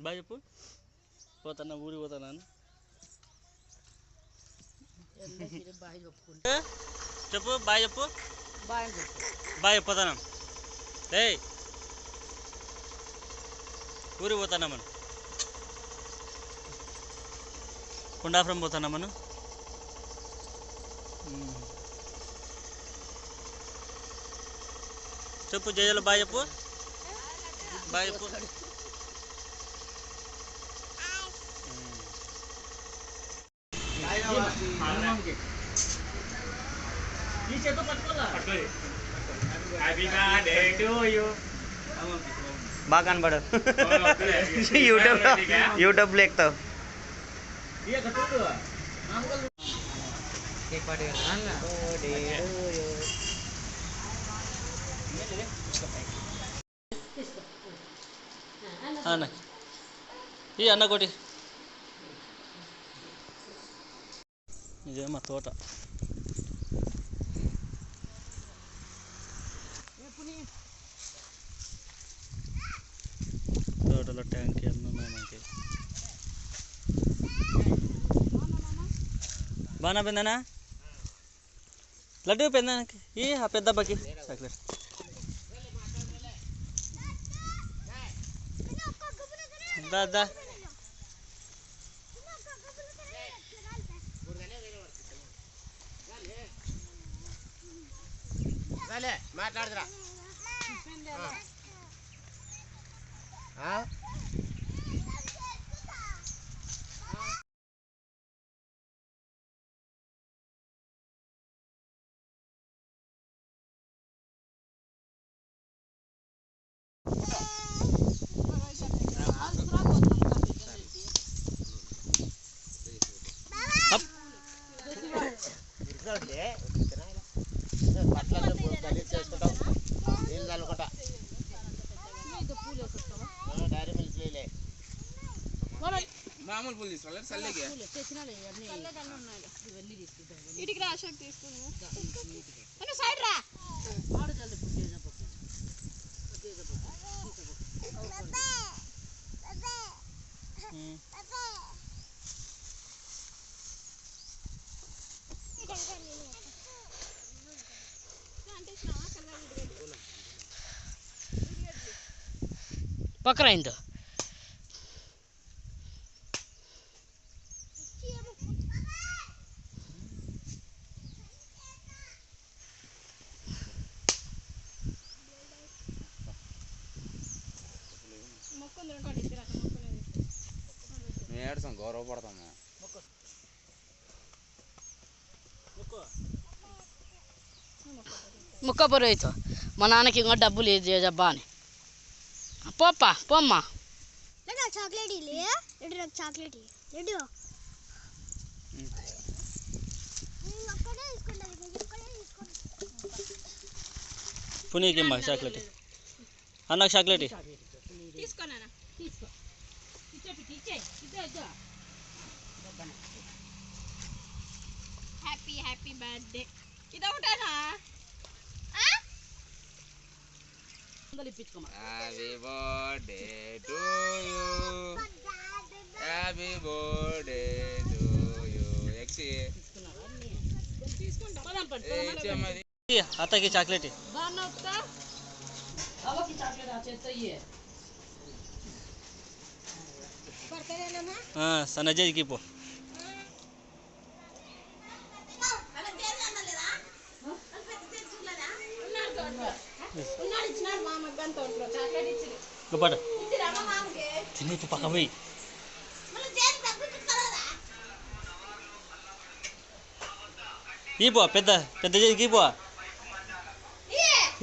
Bye చెప్పు. పోతానా ఊరికి పోతానా చెప్పు. బాయ్ చెప్పు. బాయ్ పోతానా. ఏయ్ ఊరికి పోతానా మనం. కొండాపురం పోతానా మనం. చెప్పు జయలు బాయ్ చెప్పు. బాయ్ చెప్పు. బాగా కనబడు. యూట్యూబ్లో ఎక్కుతావు. ఈ అన్న కోటి ఇదే మా తోట. తోటలో ట్యాంక్ అన్నీ ఉన్నాయి మనకి. బాగా పెందనా లడ్డు పెందానికి ఈ ఆ పెద్ద అబ్బాకి చాక్లెట్. దా మాట్లాడదురా. మామూలు పూలు తీసుకోవాలి. చల్లగా ఇటుకి రా అశోక్ తీసుకుని సైడ్ రా. పక్కన అయిందో ఏడ్చాం గౌరవపడతాము. ముక్క పొరైతో మా నాన్నకి ఇంకా డబ్బులు జబ్బా అని పోప్పా పోమ్మా. చాక్లెట్ చాక్లెట్ పునీకి అమ్మా చాక్లెట్. అన్నకు చాక్లెట్ హ్యాపీ హ్యాపీ బర్త్డే. ఇదొకటేనా? Happy birthday to you. Happy birthday to you. అత్తకి చాక్లెట్. సన్నజకి పో. తిని పక్క పోయి ఈ పో పెద్ద పెద్ద చేతికి పో.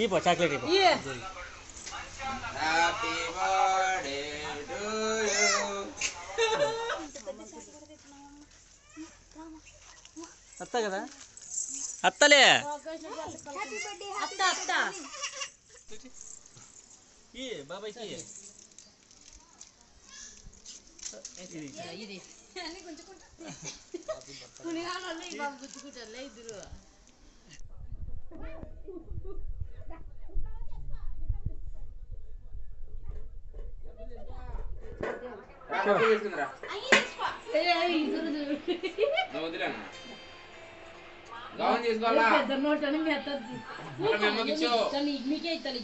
ఈ పో చాక్లెట్ ఇపో. Happy birthday to you. అత్త కదా అత్తలే. ఈ బాబాయ్కి ఇది ఇద్దరు పెద్ద నోట్ అని మీకే ఇస్తాను.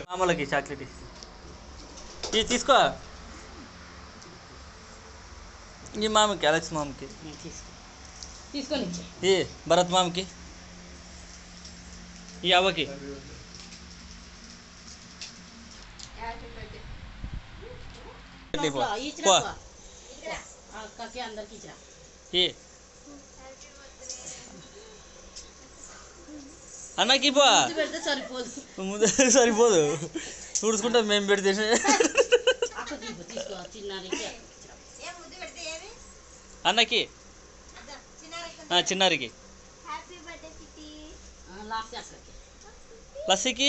మామూలుకి చాక్లెట్ ఇది తీసుకో. ఈ మామకి, అలెక్స్ మామకి, తీసుకొని ఈ భరత్ మామకి, ఈ అవ్వకి. అందరికి ఇచ్చిన అన్నకి పో, పెడితే సరిపోదు. ముందు సరిపోదు, చూడుకుంటా మేము పెడితే. అన్నకి చిన్నారికి, లస్సీకి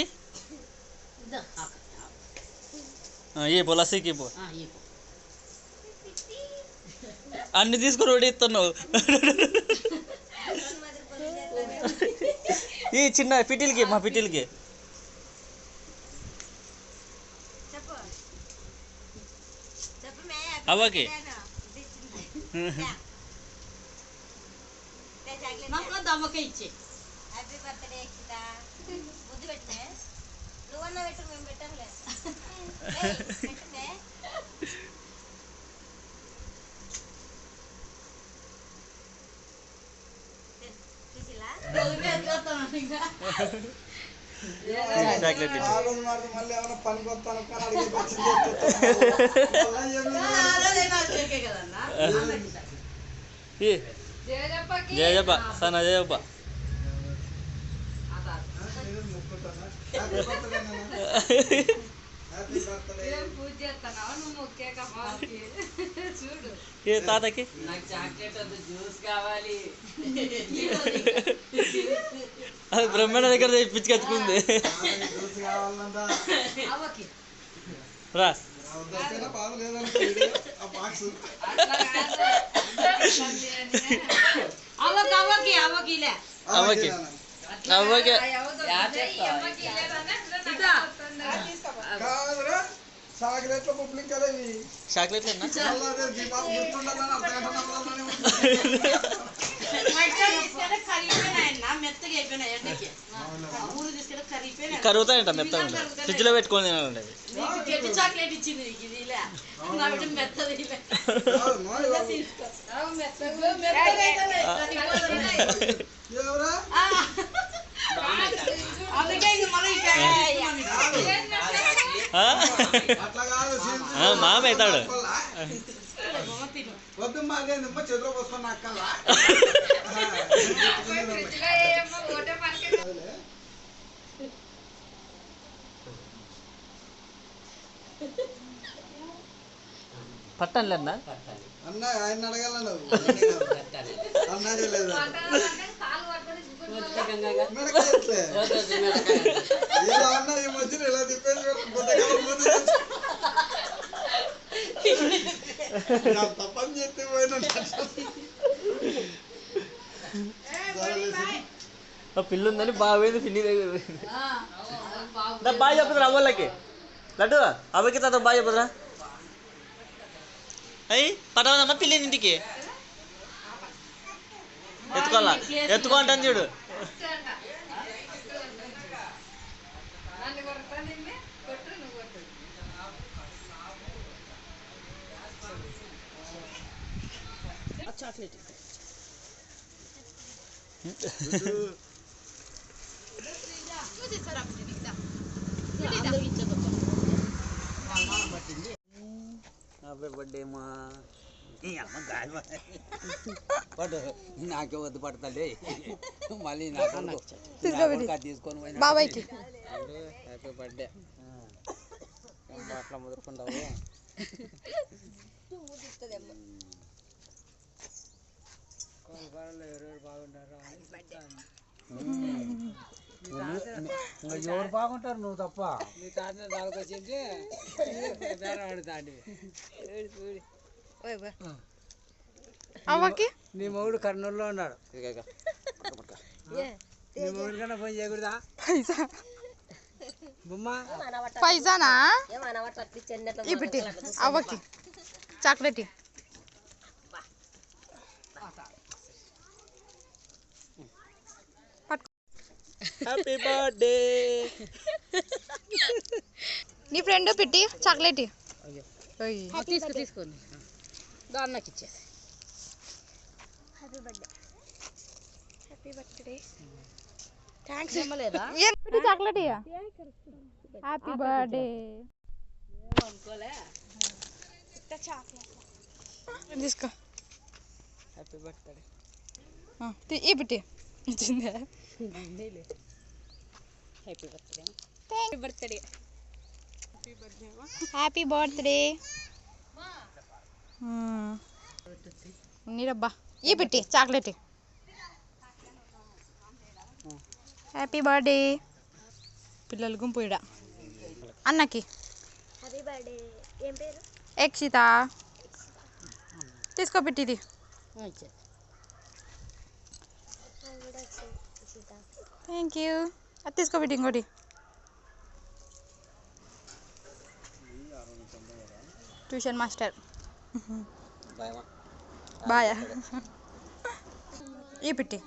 ఏ పో, లస్సీకి పో. అన్ని తీసుకొని రెడీ ఇస్తున్నావు. ఈ చిన్న పిటిల్కి, మా పిటిల్కి. అవ్వకి అమ్మకే ఇచ్చే. చాక్లెట్ జయజప్ప సన్న జయజప్ప. ఏ తాతకి అది బ్రహ్మణ దగ్గర పిచ్చుకెత్తుకుంది. రా అవ్వకి అవ్వకి అవ్వకి చాక్లెట్లు కరుగుతాయంట మెత్తగా. ఫ్రిడ్జ్ లో పెట్టుకొని తినాలండి. చాక్లెట్ ఇచ్చింది మెత్తది. మామ అవుతాడు. వద్దు మాకే చేతిలో పోసుకొని అక్కలా పట్టండి అన్న. అన్న ఆయన అడగాల నువ్వు అన్నాడే లేదు. ఇలా అన్న ఈ మధ్యన ఇలా తిప్పేసి తప్పని చెప్తే పోయినా పిల్లు ఉందని బాగా పిన్ని దగ్గర బాగా చెప్పుతురా అవ్వలకి. లడ్డు అవ్వకి తాత బాగా చెప్పుతురా. అయ్యి పట్టదమ్మా పిల్లిని ఇంటికి ఎత్తుకోవాలా, ఎత్తుకుంటాను చూడు. చాక్లెట్ హ్యాపీ బర్త్డే మా పట్టు నాకే వద్దు పడతాడే మళ్ళీ నాకు తీసుకొని పోయిన బాబాయ్కి హ్యాపీ బర్త్డే అట్లా ముదురుకుంటావు ఎవరు బాగుంటారు నువ్వు తప్ప నీ తాత నాలుగు వచ్చింది అవ్వకి నీ మొగుడు కర్నూలులో ఉన్నాడు నీ మొగుడు కన్నా ఫోన్ చేయకూడదా పైసా బొమ్మ పైసానా ఈ పెట్టి అవ్వకి చాక్లెట్ హ్యాపీ బర్త్డే నీ ఫ్రెండ్ పెట్టి చాక్లెట్ తీసుకోండి దాన్నకి ఇచ్చేసి happy birthday happy birthday thanks ఇవ్వలేదా పెట్టి చాక్లెట్ హ్యాపీ బర్త్డే అనుకోలే తీసుకో హ్యాపీ బర్త్డే ఈ పెట్టి ఇచ్చిందే హ్యాపీ బర్త్డే హ్యాపీ బర్త్డే నీరబ్బా ఈ పెట్టి చాక్లెట్ హ్యాపీ బర్త్డే పిల్లలు గుంపు ఇడ అన్నకి హ్యాపీ బర్త్డే ఏం పేరు ఎక్షిత తీసుకో పెట్టిది థ్యాంక్ యూ అది తీసుకో పెట్టి ఇంకోటి ట్యూషన్ మాస్టర్ బాయా ఈ పెట్టి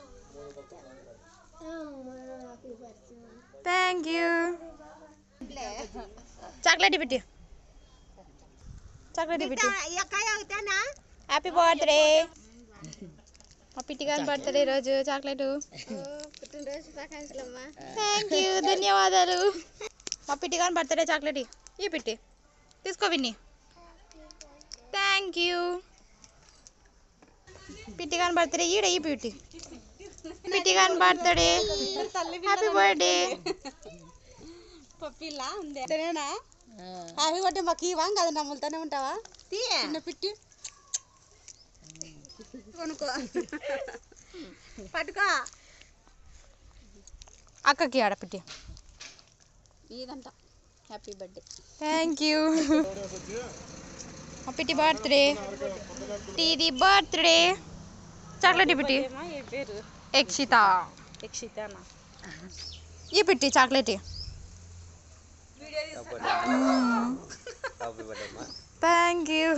థ్యాంక్ యూ చాక్లెట్ పెట్టి చాక్లెట్ పెట్టి హ్యాపీ బర్త్డే మా పిట్టి గారి బర్త్డే రోజు చాక్లెట్ థ్యాంక్ యూ ధన్యవాదాలు మా పిట్టి గారి బర్త్డే చాక్లెట్ ఈ పిట్టి తీసుకో విన్ని థ్యాంక్ యూ పిట్టి గారి బర్త్డే ఈడ ఈ పిట్టి పిట్టి గారి బర్త్డే హ్యాపీ బర్త్డే పప్పిలా ఉంది సరేనా హ్యాపీ బర్త్డే మాకు ఇవ్వం కదా నమ్ములుతూనే ఉంటావా చిన్న పిట్టి కొనుక్కో పట్టుకో అక్కకి ఆడపిట్టి ఇదంట హ్యాపీ బర్త్డే థ్యాంక్ యూ మా పిట్టి బర్త్డే టీది బర్త్డే చాక్లెట్ పిట్టి ఏ పేరు ఎక్షిత యక్షితానా ఈ పిట్టి చాక్లెట్ థ్యాంక్ యూ